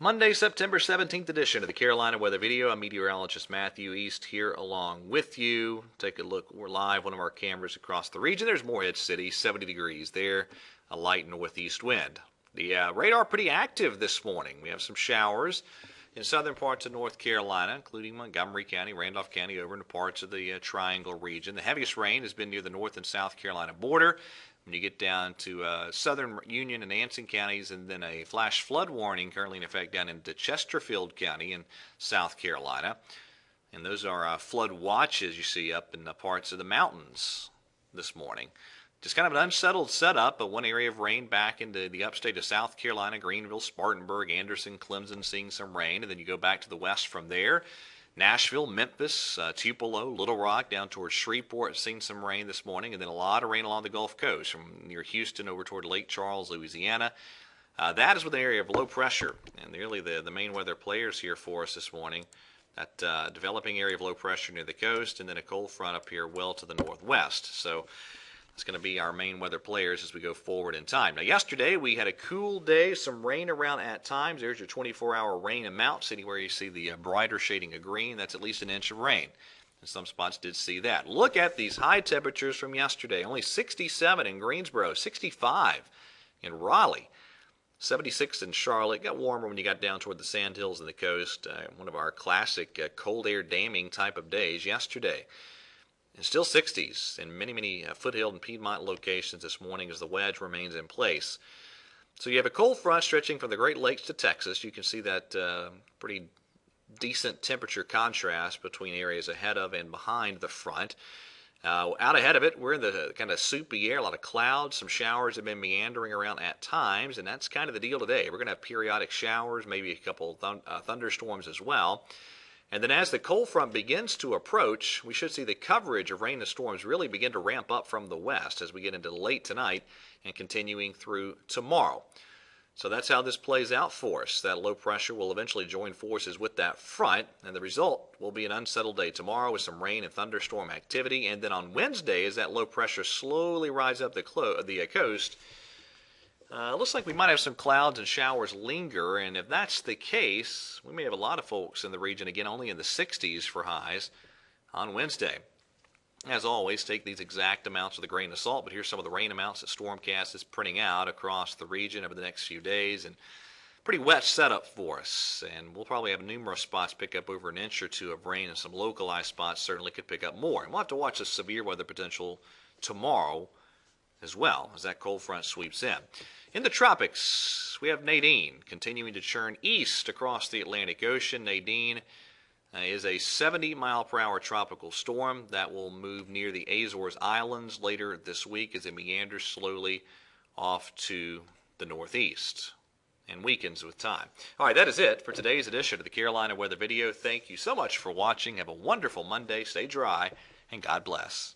Monday, September 17th edition of the Carolina Weather Video. I'm meteorologist Matthew East here along with you. Take a look. We're live. One of our cameras across the region. There's Morehead City, 70 degrees there. A light northeast wind. The radar pretty active this morning. We have some showers in southern parts of North Carolina, including Montgomery County, Randolph County, over into parts of the Triangle region. The heaviest rain has been near the North and South Carolina border. When you get down to southern Union and Anson counties, and then a flash flood warning currently in effect down into Chesterfield County in South Carolina. And those are flood watches you see up in the parts of the mountains this morning. Just kind of an unsettled setup, but one area of rain back into the upstate of South Carolina, Greenville, Spartanburg, Anderson, Clemson seeing some rain, and then you go back to the west from there. Nashville, Memphis, Tupelo, Little Rock, down towards Shreveport, seeing some rain this morning, and then a lot of rain along the Gulf Coast from near Houston over toward Lake Charles, Louisiana. That is with an area of low pressure, and really the main weather players here for us this morning. That developing area of low pressure near the coast, and then a cold front up here well to the northwest. So it's going to be our main weather players as we go forward in time. Now, yesterday we had a cool day, some rain around at times. There's your 24-hour rain amounts. Anywhere you see the brighter shading of green, that's at least an inch of rain. And some spots did see that. Look at these high temperatures from yesterday. Only 67 in Greensboro, 65 in Raleigh, 76 in Charlotte. Got warmer when you got down toward the Sandhills and the coast. One of our classic cold air damming type of days yesterday. And still 60s in many foothill and Piedmont locations this morning as the wedge remains in place. So you have a cold front stretching from the Great Lakes to Texas. You can see that pretty decent temperature contrast between areas ahead of and behind the front. Out ahead of it, we're in the kind of soupy air, a lot of clouds. Some showers have been meandering around at times, and that's kind of the deal today. We're going to have periodic showers, maybe a couple thunderstorms as well. And then as the cold front begins to approach, we should see the coverage of rain and storms really begin to ramp up from the west as we get into late tonight and continuing through tomorrow. So that's how this plays out for us. That low pressure will eventually join forces with that front, and the result will be an unsettled day tomorrow with some rain and thunderstorm activity. And then on Wednesday, as that low pressure slowly rises up the coast, looks like we might have some clouds and showers linger, and if that's the case, we may have a lot of folks in the region, again, only in the 60s for highs on Wednesday. As always, take these exact amounts with a grain of salt, but here's some of the rain amounts that Stormcast is printing out across the region over the next few days, and pretty wet setup for us, and we'll probably have numerous spots pick up over an inch or two of rain, and some localized spots certainly could pick up more. And we'll have to watch the severe weather potential tomorrow as well as that cold front sweeps in. In the tropics, we have Nadine continuing to churn east across the Atlantic Ocean. Nadine is a 70-mile-per-hour tropical storm that will move near the Azores Islands later this week as it meanders slowly off to the northeast and weakens with time. All right, that is it for today's edition of the Carolina Weather Video. Thank you so much for watching. Have a wonderful Monday. Stay dry, and God bless.